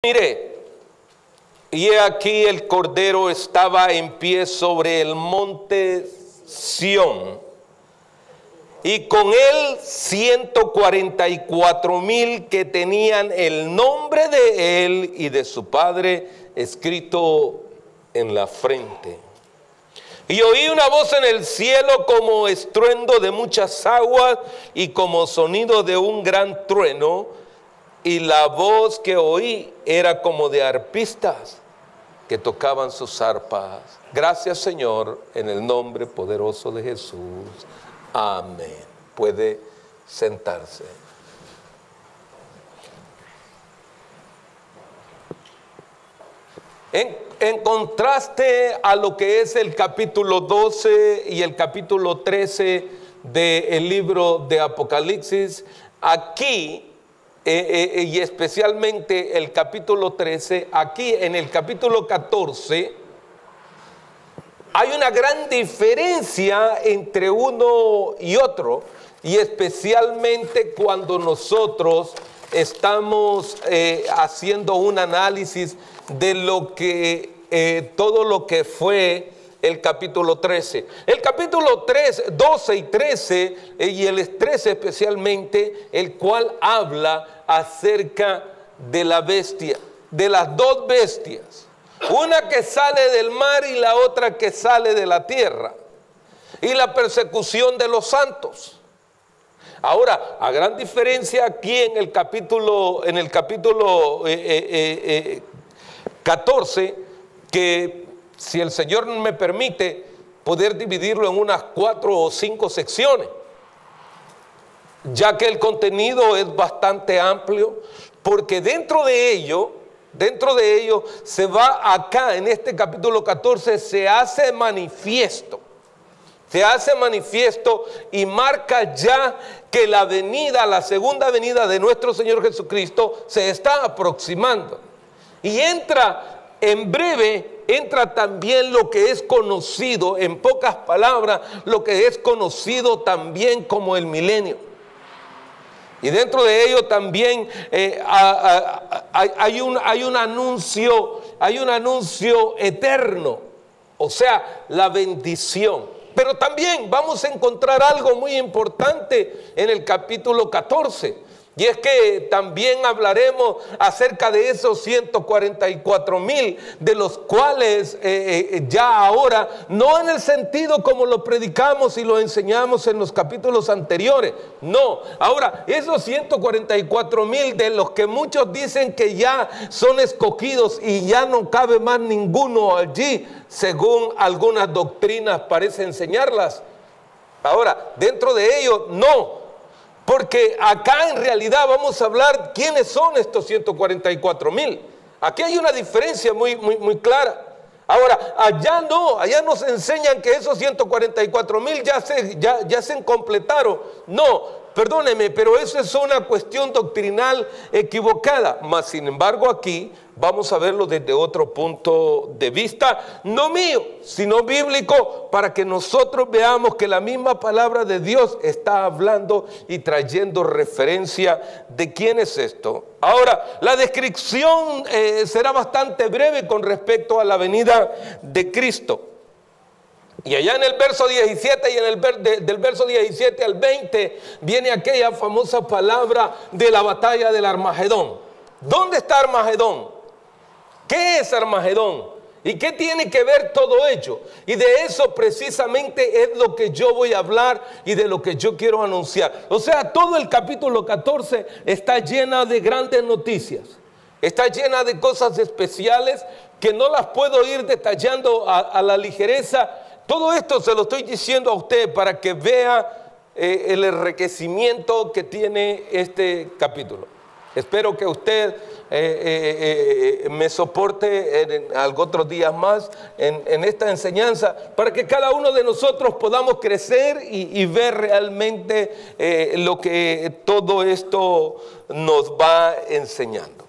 Mire, y he aquí el Cordero estaba en pie sobre el monte Sión, y con él 144,000 que tenían el nombre de él y de su padre escrito en la frente. Y oí una voz en el cielo como estruendo de muchas aguas y como sonido de un gran trueno, y la voz que oí era como de arpistas que tocaban sus arpas. Gracias, Señor, en el nombre poderoso de Jesús. Amén. Puede sentarse. En contraste a lo que es el capítulo 12 y el capítulo 13 del libro de Apocalipsis, aquí, y especialmente el capítulo 13, aquí en el capítulo 14, hay una gran diferencia entre uno y otro, y especialmente cuando nosotros estamos haciendo un análisis de lo que todo lo que fue el capítulo 13. El capítulo 12 y 13, y el 13 especialmente, el cual habla acerca de la bestia, de las dos bestias. Una que sale del mar y la otra que sale de la tierra. Y la persecución de los santos. Ahora, a gran diferencia aquí en el capítulo 14, que si el Señor me permite poder dividirlo en unas 4 o 5 secciones, ya que el contenido es bastante amplio, porque dentro de ello se va acá en este capítulo 14, se hace manifiesto y marca ya que la venida, la segunda venida de nuestro Señor Jesucristo se está aproximando. Y entra en breve, entra también lo que es conocido, en pocas palabras, lo que es conocido también como el milenio. Y dentro de ello también hay un anuncio eterno, o sea, la bendición. Pero también vamos a encontrar algo muy importante en el capítulo 14. Y es que también hablaremos acerca de esos 144,000, de los cuales ya ahora, no en el sentido como lo predicamos y lo enseñamos en los capítulos anteriores, no. Ahora, esos 144,000 de los que muchos dicen que ya son escogidos y ya no cabe más ninguno allí, según algunas doctrinas parece enseñarlas. Ahora, dentro de ellos, no. Porque acá en realidad vamos a hablar quiénes son estos 144,000. Aquí hay una diferencia muy clara. Ahora, allá nos enseñan que esos 144,000 ya se completaron. No, perdóneme, pero eso es una cuestión doctrinal equivocada. Mas, sin embargo, aquí vamos a verlo desde otro punto de vista, no mío, sino bíblico, para que nosotros veamos que la misma palabra de Dios está hablando y trayendo referencia de quién es esto. Ahora, la descripción será bastante breve con respecto a la venida de Cristo. Y allá en el verso 17 y del verso 17 al 20 viene aquella famosa palabra de la batalla del Armagedón. ¿Dónde está Armagedón? ¿Qué es Armagedón? ¿Y qué tiene que ver todo ello? Y de eso precisamente es lo que yo voy a hablar y de lo que yo quiero anunciar. O sea, todo el capítulo 14 está llena de grandes noticias. Está llena de cosas especiales que no las puedo ir detallando a la ligereza. Todo esto se lo estoy diciendo a usted para que vea el enriquecimiento que tiene este capítulo. Espero que usted me soporte en otros días más en esta enseñanza, para que cada uno de nosotros podamos crecer y ver realmente lo que todo esto nos va enseñando.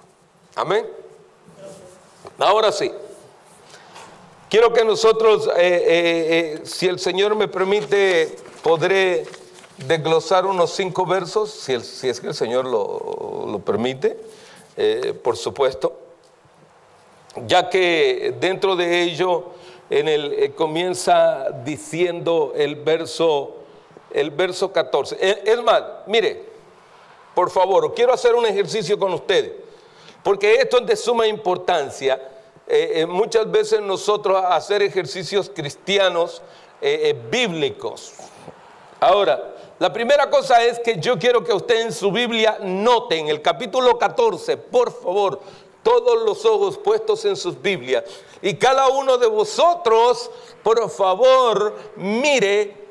Amén. Ahora sí, quiero que nosotros, si el Señor me permite, podré desglosar unos 5 versos, si es que el Señor lo permite, por supuesto. ya que dentro de ello comienza diciendo el verso 14. Es más, mire, por favor, quiero hacer un ejercicio con ustedes, porque esto es de suma importancia. Muchas veces nosotros hacer ejercicios cristianos bíblicos. Ahora, la primera cosa es que yo quiero que usted en su Biblia note en el capítulo 14, por favor, todos los ojos puestos en sus Biblias, y cada uno de vosotros, por favor, mire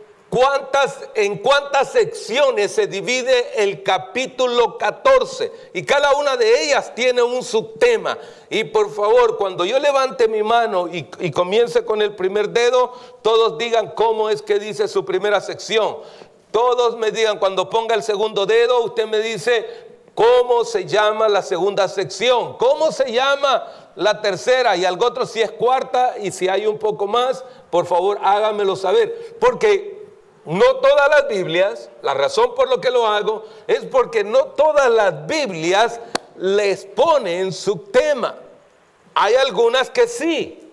en cuántas secciones se divide el capítulo 14, y cada una de ellas tiene un subtema. Y por favor, cuando yo levante mi mano y comience con el primer dedo, todos digan cómo es que dice su primera sección. Todos me digan, cuando ponga el segundo dedo, usted me dice cómo se llama la segunda sección, cómo se llama la tercera, y algo otro si es cuarta, y si hay un poco más, por favor háganmelo saber, porque no todas las Biblias, la razón por lo que lo hago es porque no todas las Biblias les ponen subtema. Hay algunas que sí,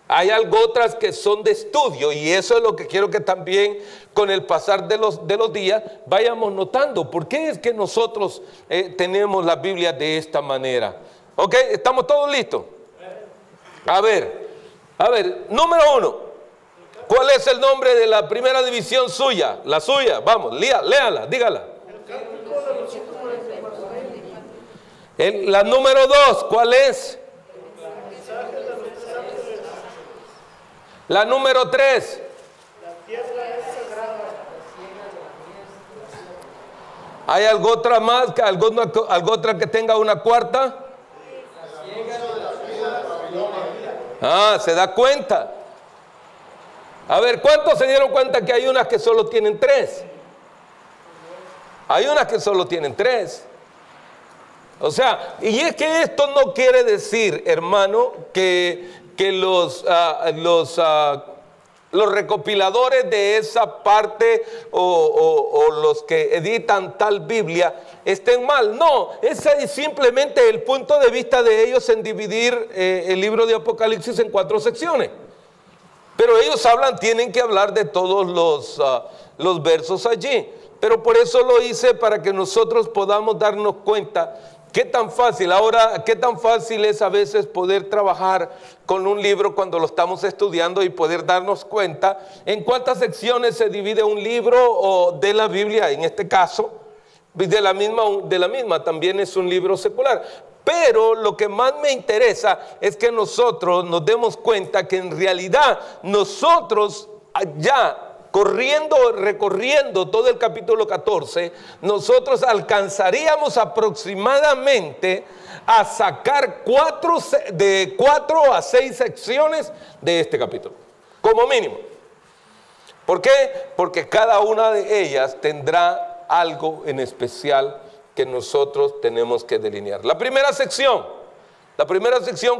hay otras que son de estudio, y eso es lo que quiero que también con el pasar de los días vayamos notando. ¿Por qué es que nosotros tenemos la Biblia de esta manera? ¿Ok? ¿Estamos todos listos? A ver, número 1. ¿Cuál es el nombre de la primera división suya? La suya, vamos, léala, dígala. La número 2, ¿cuál es? La número 3. ¿Hay algo otra más? ¿Algo otra que tenga una cuarta? ¿Se da cuenta? A ver, ¿cuántos se dieron cuenta que hay unas que solo tienen 3? Hay unas que solo tienen 3. O sea, y es que esto no quiere decir, hermano, que los recopiladores de esa parte o los que editan tal Biblia estén mal. No, ese es simplemente el punto de vista de ellos en dividir el libro de Apocalipsis en 4 secciones. Pero ellos tienen que hablar de todos los versos allí. Pero por eso lo hice, para que nosotros podamos darnos cuenta qué tan fácil es a veces poder trabajar con un libro cuando lo estamos estudiando y poder darnos cuenta en cuántas secciones se divide un libro o de la Biblia, en este caso, de la misma también es un libro secular. Pero lo que más me interesa es que nosotros nos demos cuenta que en realidad nosotros ya recorriendo todo el capítulo 14, nosotros alcanzaríamos aproximadamente a sacar de 4 a 6 secciones de este capítulo, como mínimo. ¿Por qué? Porque cada una de ellas tendrá algo en especial que nosotros tenemos que delinear. La primera sección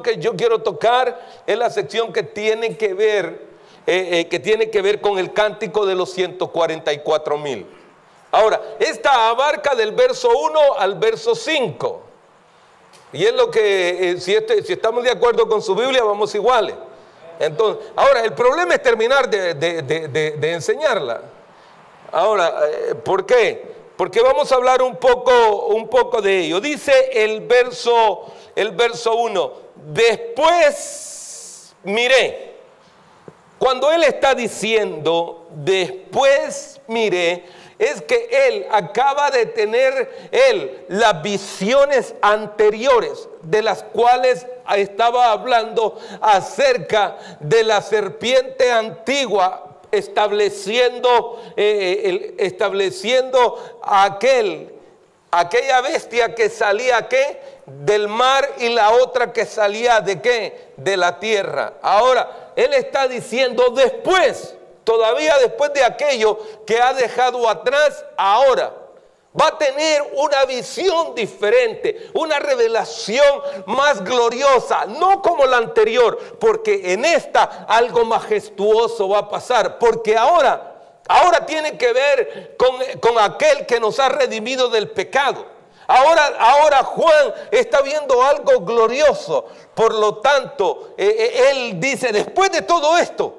que yo quiero tocar es la sección que tiene que ver con el cántico de los 144,000. Ahora, esta abarca del verso 1 al verso 5. Y es lo que, si estamos de acuerdo con su Biblia, vamos iguales. Entonces, ahora, el problema es terminar de enseñarla. Ahora, ¿por qué? Porque vamos a hablar un poco de ello. Dice el verso 1, después miré. Cuando él está diciendo, después miré, es que él acaba de tener las visiones anteriores, de las cuales estaba hablando acerca de la serpiente antigua, estableciendo aquella bestia que salía del mar, y la otra que salía de la tierra. Ahora, él está diciendo después, todavía después de aquello que ha dejado atrás, ahora va a tener una visión diferente, una revelación más gloriosa, no como la anterior, porque en esta algo majestuoso va a pasar, porque ahora tiene que ver con aquel que nos ha redimido del pecado. Ahora Juan está viendo algo glorioso. Por lo tanto, él dice, después de todos estos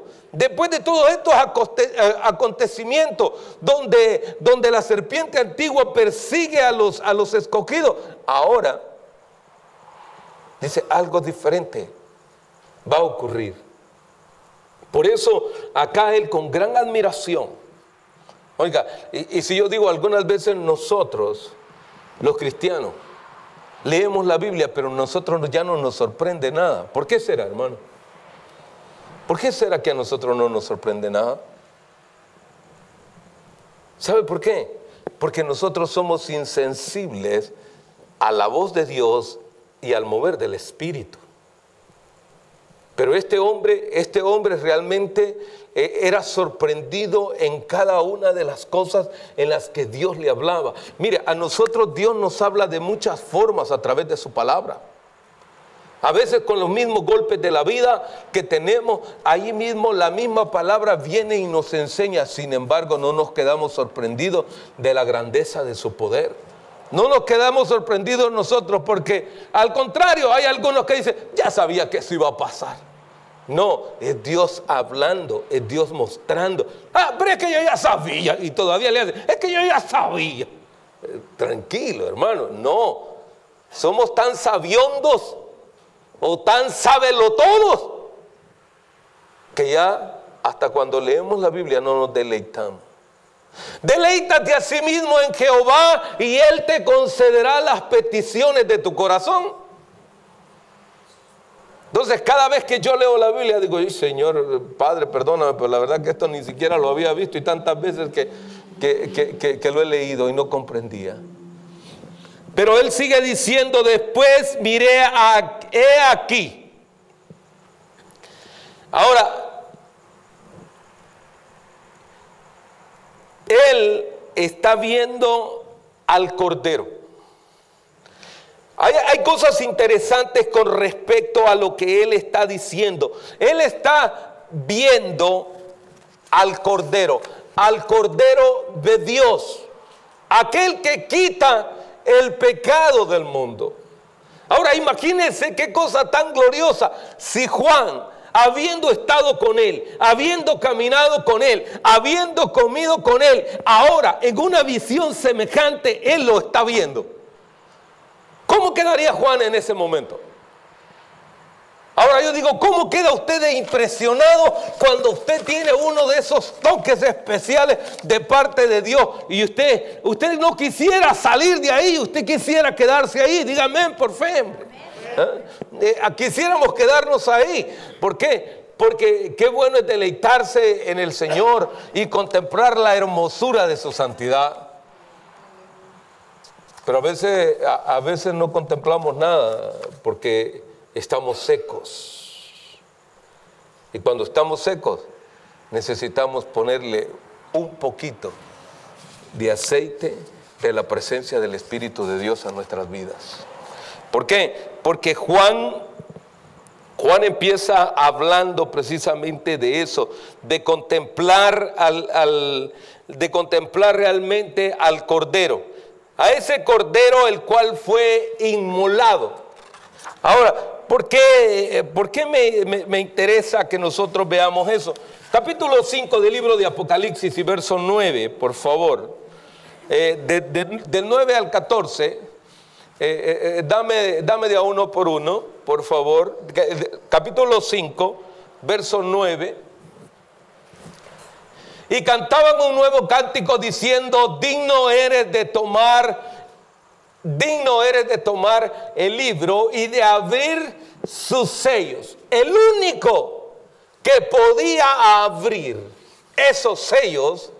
acontecimientos, donde la serpiente antigua persigue a los escogidos, ahora, dice, algo diferente va a ocurrir. Por eso, acá él con gran admiración, oiga, y si yo digo algunas veces nosotros, los cristianos, leemos la Biblia, pero nosotros ya no nos sorprende nada. ¿Por qué será, hermano? ¿Por qué será que a nosotros no nos sorprende nada? ¿Sabe por qué? Porque nosotros somos insensibles a la voz de Dios y al mover del Espíritu. Pero este hombre realmente era sorprendido en cada una de las cosas en las que Dios le hablaba. Mire, a nosotros Dios nos habla de muchas formas a través de su palabra. A veces con los mismos golpes de la vida que tenemos, ahí mismo la misma palabra viene y nos enseña. Sin embargo, no nos quedamos sorprendidos de la grandeza de su poder. No nos quedamos sorprendidos nosotros porque, al contrario, hay algunos que dicen, ya sabía que eso iba a pasar. No, es Dios hablando, es Dios mostrando. Pero es que yo ya sabía, y todavía le hacen, es que yo ya sabía. Tranquilo, hermano, no. Somos tan sabiondos o tan sabelotodos que ya hasta cuando leemos la Biblia no nos deleitamos. Deleítate a sí mismo en Jehová y Él te concederá las peticiones de tu corazón. Entonces, cada vez que yo leo la Biblia, digo, Señor, Padre, perdóname, pero la verdad que esto ni siquiera lo había visto y tantas veces que lo he leído y no comprendía. Pero Él sigue diciendo, después miré he aquí. Ahora, Él está viendo al Cordero. Hay cosas interesantes con respecto a lo que Él está diciendo. Él está viendo al Cordero de Dios, aquel que quita el pecado del mundo. Ahora imagínense qué cosa tan gloriosa. Si Juan, habiendo estado con Él, habiendo caminado con Él, habiendo comido con Él, ahora en una visión semejante Él lo está viendo, ¿cómo quedaría Juan en ese momento? Ahora yo digo, ¿cómo queda usted impresionado cuando usted tiene uno de esos toques especiales de parte de Dios y usted no quisiera salir de ahí, usted quisiera quedarse ahí? Dígame por fe. Quisiéramos quedarnos ahí. ¿Por qué? Porque qué bueno es deleitarse en el Señor y contemplar la hermosura de su santidad. Pero a veces no contemplamos nada porque estamos secos. Y cuando estamos secos, necesitamos ponerle un poquito de aceite de la presencia del Espíritu de Dios a nuestras vidas. ¿Por qué? Porque Juan empieza hablando precisamente de eso, de contemplar realmente al Cordero, a ese Cordero el cual fue inmolado. Ahora, ¿por qué me interesa que nosotros veamos eso? Capítulo 5 del libro de Apocalipsis y verso 9, por favor. Del 9 al 14, dame de a uno por uno, por favor. Capítulo 5, verso 9. Y cantaban un nuevo cántico diciendo, digno eres de tomar el libro y de abrir sus sellos. El único que podía abrir esos sellos,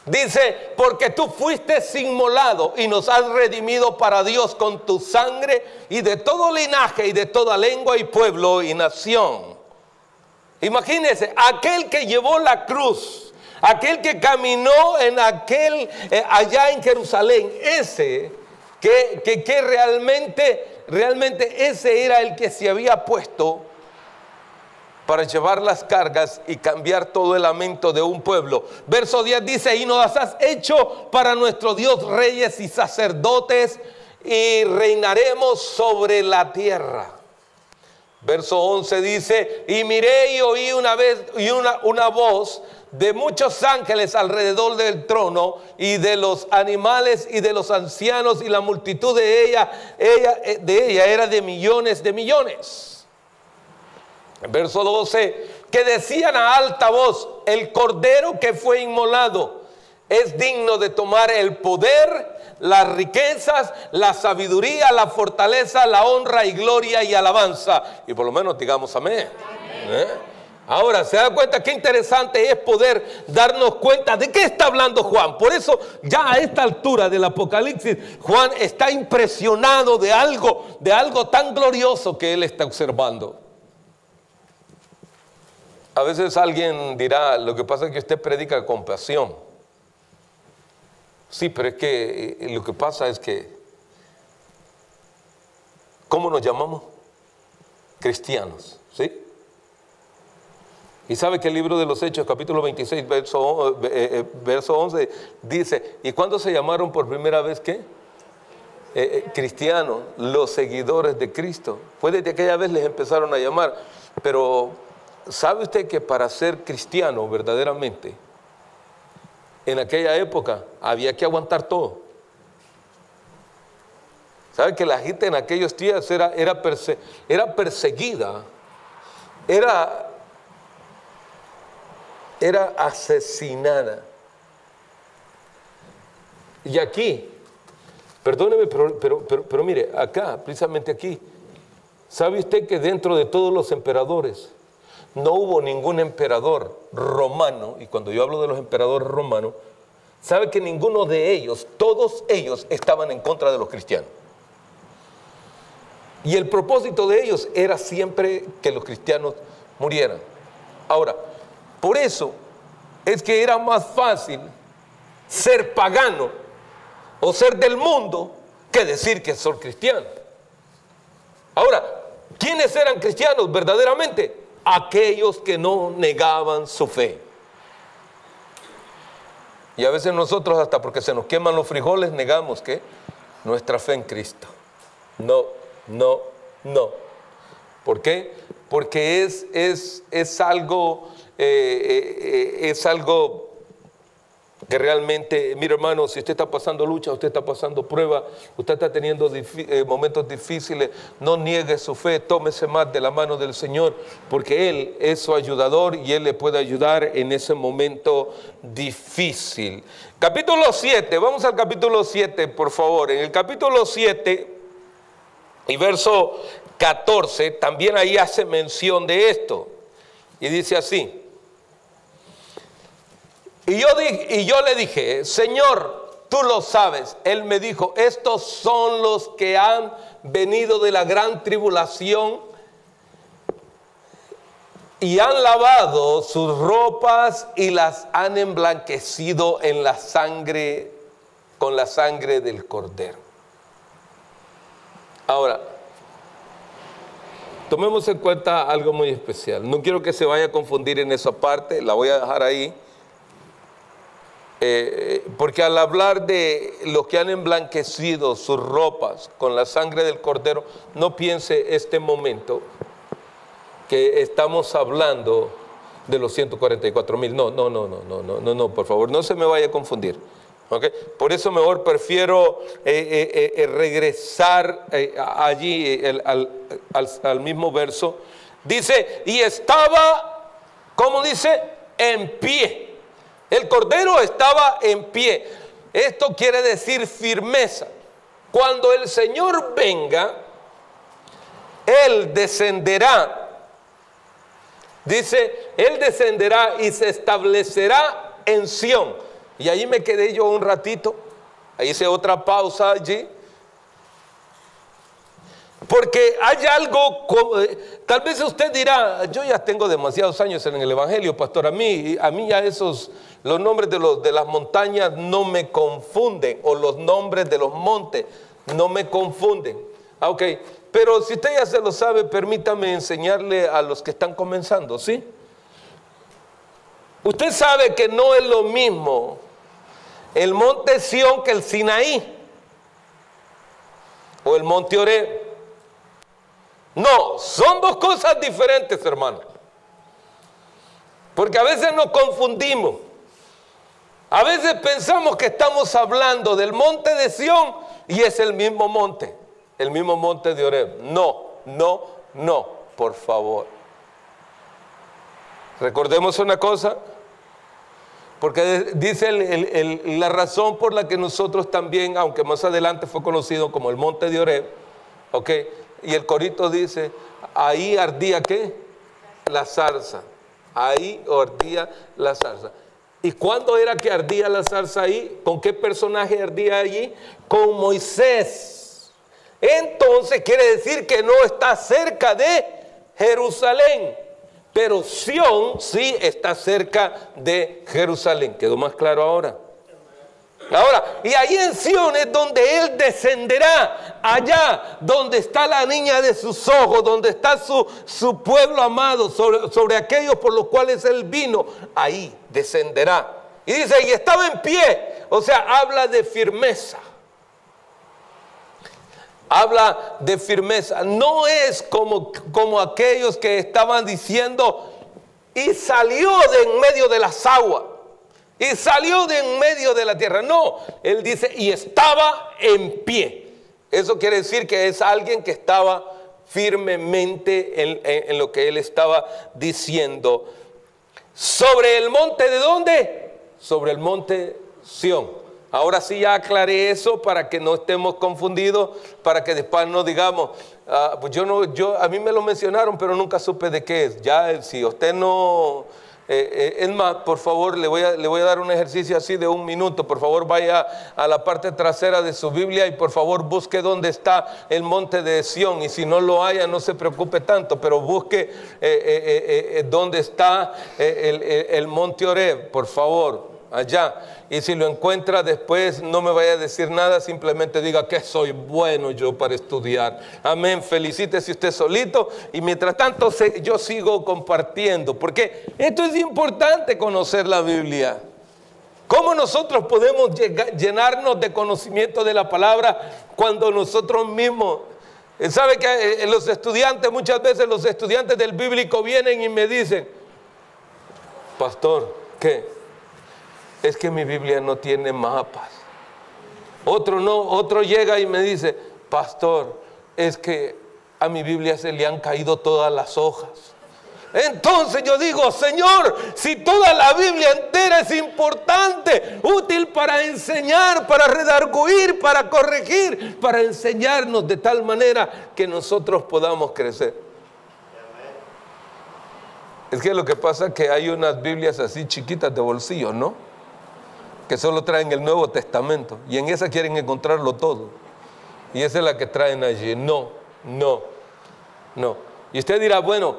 dice, porque tú fuiste inmolado y nos has redimido para Dios con tu sangre y de todo linaje y de toda lengua y pueblo y nación. Imagínense, aquel que llevó la cruz, aquel que caminó en allá en Jerusalén, ese que realmente ese era el que se había puesto para llevar las cargas y cambiar todo el lamento de un pueblo. Verso 10 dice, y nos has hecho para nuestro Dios reyes y sacerdotes y reinaremos sobre la tierra. Verso 11 dice, y miré y oí una voz de muchos ángeles alrededor del trono y de los animales y de los ancianos, y la multitud de ella era de millones de millones. Verso 12, que decían a alta voz, el cordero que fue inmolado es digno de tomar el poder, las riquezas, la sabiduría, la fortaleza, la honra y gloria y alabanza. Y por lo menos digamos amén. Ahora, ¿se da cuenta qué interesante es poder darnos cuenta de qué está hablando Juan? Por eso ya a esta altura del Apocalipsis, Juan está impresionado de algo tan glorioso que él está observando. A veces alguien dirá, lo que pasa es que usted predica con pasión. Sí, pero es que lo que pasa es que, ¿cómo nos llamamos? Cristianos, ¿sí? Y sabe que el libro de los Hechos, capítulo 26, verso 11, dice, ¿y cuándo se llamaron por primera vez qué? Cristianos, los seguidores de Cristo. Fue desde aquella vez les empezaron a llamar, pero ¿sabe usted que para ser cristiano verdaderamente, en aquella época había que aguantar todo? ¿Sabe que la gente en aquellos días era perseguida, era asesinada? Y aquí, perdóneme, pero mire, acá, precisamente aquí, ¿sabe usted que dentro de todos los emperadores no hubo ningún emperador romano? Y cuando yo hablo de los emperadores romanos, ¿sabe que ninguno de ellos, todos ellos estaban en contra de los cristianos? Y el propósito de ellos era siempre que los cristianos murieran. Ahora, por eso es que era más fácil ser pagano o ser del mundo que decir que son cristianos. Ahora, ¿quiénes eran cristianos verdaderamente? Aquellos que no negaban su fe. Y a veces nosotros, hasta porque se nos queman los frijoles, negamos ¿qué? Nuestra fe en Cristo. No. ¿Por qué? Porque es algo que realmente, mire hermano, si usted está pasando lucha, usted está pasando prueba, usted está teniendo momentos difíciles, no niegue su fe, tómese más de la mano del Señor, porque Él es su ayudador y Él le puede ayudar en ese momento difícil. Capítulo 7, vamos al capítulo 7, por favor. En el capítulo 7 y verso 14, también ahí hace mención de esto, y dice así. Y yo le dije, Señor, tú lo sabes. Él me dijo, estos son los que han venido de la gran tribulación y han lavado sus ropas y las han emblanquecido en la sangre, con la sangre del Cordero. Ahora, tomemos en cuenta algo muy especial. No quiero que se vaya a confundir en esa parte, la voy a dejar ahí. Porque al hablar de los que han emblanquecido sus ropas con la sangre del Cordero, no piense este momento que estamos hablando de los 144,000. No, por favor, no se me vaya a confundir. ¿Okay? Por eso mejor prefiero regresar allí al mismo verso. Dice, y estaba, ¿cómo dice? En pie. El Cordero estaba en pie. Esto quiere decir firmeza. Cuando el Señor venga, Él descenderá. Dice, Él descenderá y se establecerá en Sión. Y allí me quedé yo un ratito. Ahí hice otra pausa allí. Porque hay algo, tal vez usted dirá, yo ya tengo demasiados años en el Evangelio, pastor, a mí ya los nombres de las montañas no me confunden, o los nombres de los montes no me confunden. Ok, Pero si usted ya se lo sabe, permítame enseñarle a los que están comenzando, ¿sí? Usted sabe que no es lo mismo el monte Sión que el Sinaí o el monte Oreb. No, son dos cosas diferentes, hermano. Porque a veces nos confundimos. A veces pensamos que estamos hablando del monte de Sión y es el mismo monte de Oreb. No, por favor. Recordemos una cosa, porque dice la razón por la que nosotros también, aunque más adelante fue conocido como el monte de Oreb, ¿ok? Y el corito dice, ahí ardía ¿qué? La zarza. Ahí ardía la zarza. ¿Y cuándo era que ardía la zarza ahí? ¿Con qué personaje ardía allí? Con Moisés. Entonces quiere decir que no está cerca de Jerusalén. Pero Sión sí está cerca de Jerusalén. ¿Quedó más claro ahora? Ahora, y ahí en Sión es donde Él descenderá, allá donde está la niña de sus ojos, donde está su pueblo amado, sobre aquellos por los cuales Él vino, ahí descenderá. Y dice, y estaba en pie, o sea, habla de firmeza. Habla de firmeza, no es como aquellos que estaban diciendo, y salió de en medio de las aguas. Y salió de en medio de la tierra. No, él dice, y estaba en pie. Eso quiere decir que es alguien que estaba firmemente en lo que él estaba diciendo. ¿Sobre el monte de dónde? Sobre el monte Sión. Ahora sí ya aclaré eso para que no estemos confundidos, para que después no digamos, pues a mí me lo mencionaron, pero nunca supe de qué es. Ya, si usted no... es más, por favor, le voy a dar un ejercicio así de 1 minuto. Por favor, vaya a la parte trasera de su Biblia y por favor busque dónde está el monte de Sión. Y si no lo haya, no se preocupe tanto, pero busque dónde está el monte Oreb, por favor, allá. Y si lo encuentra después, no me vaya a decir nada, simplemente diga que soy bueno yo para estudiar. Amén, felicítese usted solito. Y mientras tanto yo sigo compartiendo, porque esto es importante, conocer la Biblia. ¿Cómo nosotros podemos llenarnos de conocimiento de la palabra cuando nosotros mismos... ¿Sabe que los estudiantes, muchas veces los estudiantes del bíblico vienen y me dicen, pastor, ¿qué? Es que mi Biblia no tiene mapas. Otro llega y me dice, pastor, es que a mi Biblia se le han caído todas las hojas. Entonces yo digo, Señor, si toda la Biblia entera es importante, útil para enseñar, para redarguir, para corregir, para enseñarnos de tal manera que nosotros podamos crecer. Es que lo que pasa es que hay unas Biblias así chiquitas de bolsillo, ¿no? Que solo traen el Nuevo Testamento y en esa quieren encontrarlo todo, y esa es la que traen allí. No. Y usted dirá, bueno,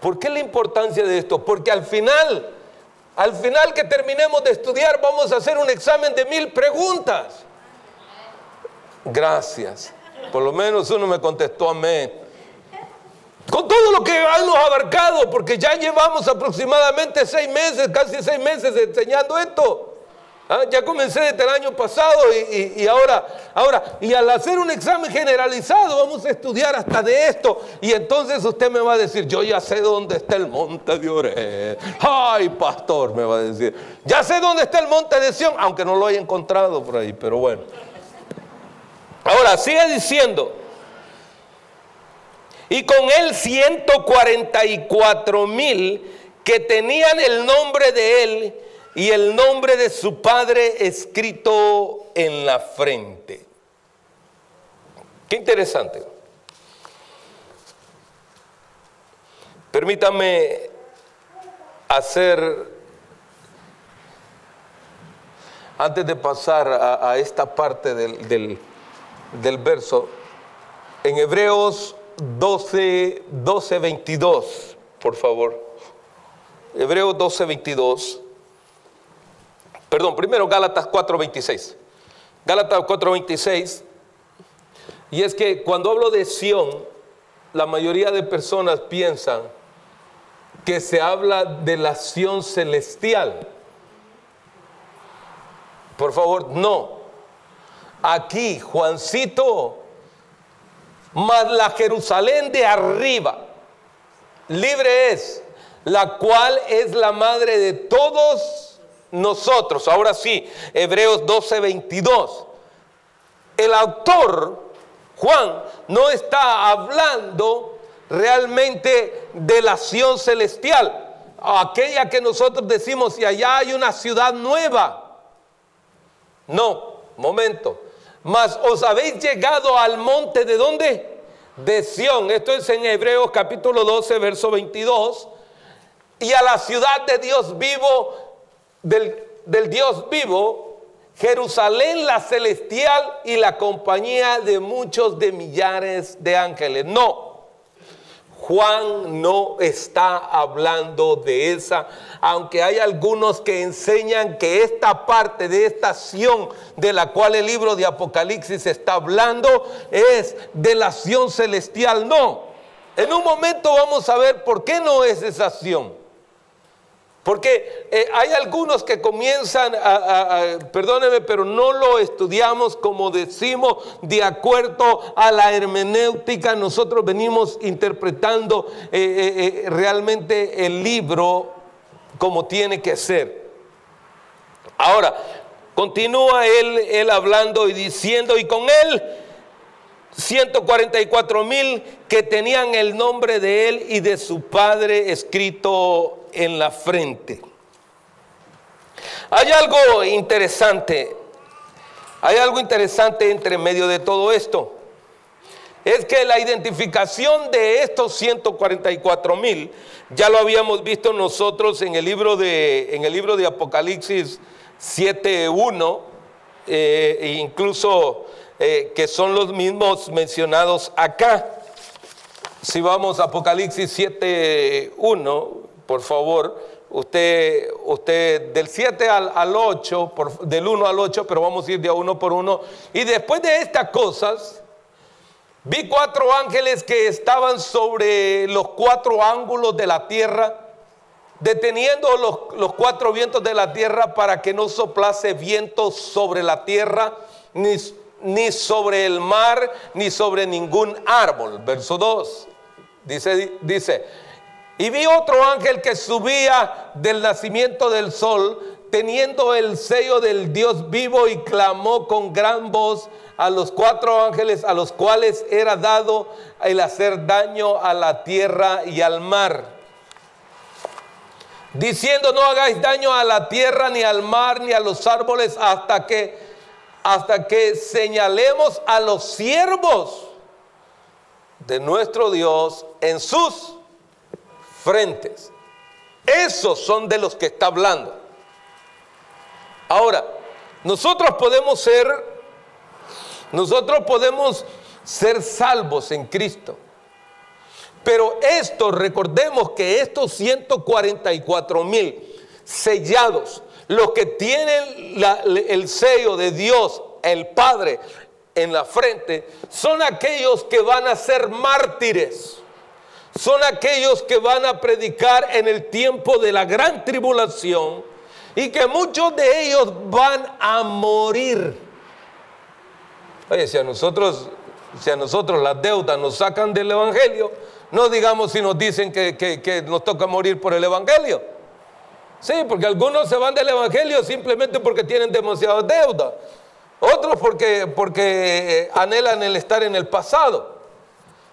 ¿por qué la importancia de esto? Porque al final que terminemos de estudiar, vamos a hacer un examen de 1000 preguntas. Gracias, por lo menos uno me contestó amén. Con todo lo que hemos abarcado, porque ya llevamos aproximadamente 6 meses, casi 6 meses enseñando esto. Ya comencé desde el año pasado y ahora, y al hacer un examen generalizado vamos a estudiar hasta de esto. Y entonces usted me va a decir, yo ya sé dónde está el monte de Oreb. Ay, pastor, me va a decir, ya sé dónde está el monte de Sión, aunque no lo haya encontrado por ahí, pero bueno. Ahora, sigue diciendo, y con él 144,000 que tenían el nombre de él y el nombre de su padre escrito en la frente. Qué interesante. Permítame antes de pasar a esta parte del verso, en Hebreos 12:22, por favor. Hebreos 12:22. Perdón, primero Gálatas 4:26. Gálatas 4:26. Y es que cuando hablo de Sión, la mayoría de personas piensan que se habla de la Sión celestial. Por favor, no. Aquí, Juancito, mas la Jerusalén de arriba, libre es, la cual es la madre de todos nosotros. Ahora sí, Hebreos 12:22. El autor, Juan, no está hablando realmente de la Sión celestial, aquella que nosotros decimos, y allá hay una ciudad nueva. No, momento. Mas os habéis llegado al monte, ¿de dónde? De Sión. Esto es en Hebreos capítulo 12, verso 22. Y a la ciudad de Dios vivo, del Dios vivo, Jerusalén la celestial y la compañía de muchos de millares de ángeles. No, Juan no está hablando de esa, aunque hay algunos que enseñan que esta parte de esta Sión de la cual el libro de Apocalipsis está hablando es de la Sión celestial. No, en un momento vamos a ver por qué no es esa Sión. Porque hay algunos que comienzan perdónenme, pero no lo estudiamos como decimos de acuerdo a la hermenéutica. Nosotros venimos interpretando realmente el libro como tiene que ser. Ahora, continúa él hablando y diciendo, y con él 144,000 que tenían el nombre de él y de su padre escrito en la frente. Hay algo interesante entre medio de todo esto. Es que la identificación de estos 144,000 ya lo habíamos visto nosotros en el libro de Apocalipsis 7:1, e incluso que son los mismos mencionados acá. Si vamos a Apocalipsis 7:1, por favor, usted del 7 al 8, del 1 al 8, pero vamos a ir de uno por uno. Y después de estas cosas, vi 4 ángeles que estaban sobre los 4 ángulos de la tierra, deteniendo los 4 vientos de la tierra para que no soplase viento sobre la tierra, ni sobre el mar, ni sobre ningún árbol. Verso 2, dice, y vi otro ángel que subía del nacimiento del sol, teniendo el sello del Dios vivo, y clamó con gran voz a los 4 ángeles a los cuales era dado el hacer daño a la tierra y al mar, diciendo, no hagáis daño a la tierra, ni al mar, ni a los árboles, hasta que señalemos a los siervos de nuestro Dios en sus frentes. Esos son de los que está hablando. Ahora, nosotros podemos ser salvos en Cristo. Pero recordemos que estos 144,000 sellados, los que tienen el sello de Dios, el Padre, en la frente, son aquellos que van a ser mártires. Son aquellos que van a predicar en el tiempo de la gran tribulación, y que muchos de ellos van a morir. Oye, si a nosotros las deudas nos sacan del evangelio, no digamos si nos dicen que nos toca morir por el evangelio. Sí, porque algunos se van del evangelio simplemente porque tienen demasiadas deudas. Otros porque anhelan el estar en el pasado.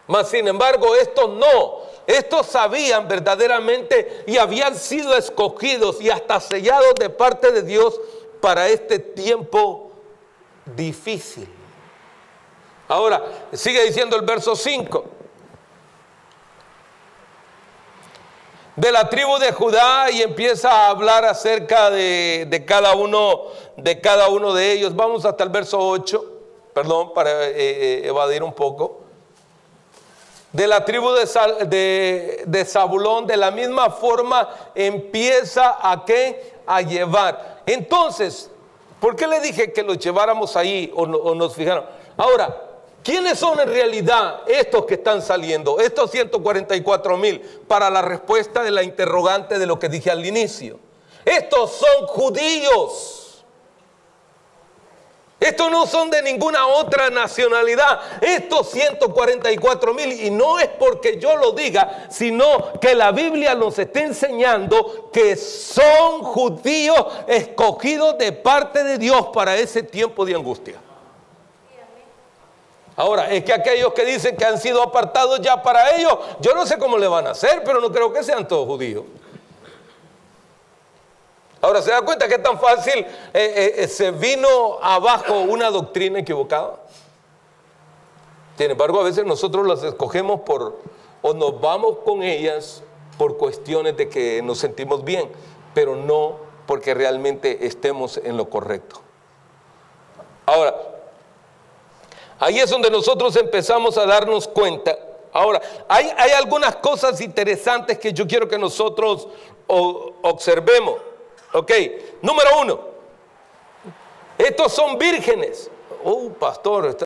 Mas sin embargo, estos no. Estos sabían verdaderamente y habían sido escogidos y hasta sellados de parte de Dios para este tiempo difícil. Ahora, sigue diciendo el verso 5. De la tribu de Judá, y empieza a hablar acerca de cada uno de ellos. Vamos hasta el verso 8, perdón, para evadir un poco. De la tribu de Zabulón, de la misma forma empieza a llevar. Entonces, ¿por qué le dije que los lleváramos ahí o nos fijaron? Ahora, ¿Quiénes son en realidad estos que están saliendo? Estos 144,000 para la respuesta de la interrogante de lo que dije al inicio. Estos son judíos. Estos no son de ninguna otra nacionalidad. Estos 144,000, y no es porque yo lo diga, sino que la Biblia nos está enseñando que son judíos escogidos de parte de Dios para ese tiempo de angustia. Ahora, es que aquellos que dicen que han sido apartados ya para ellos, yo no sé cómo le van a hacer, pero no creo que sean todos judíos. Ahora, ¿se da cuenta que tan fácil se vino abajo una doctrina equivocada? Sin embargo, a veces nosotros las escogemos o nos vamos con ellas por cuestiones de que nos sentimos bien, pero no porque realmente estemos en lo correcto. Ahora, ahí es donde nosotros empezamos a darnos cuenta. Ahora, hay algunas cosas interesantes que yo quiero que nosotros observemos. Ok, número 1, estos son vírgenes. Pastor,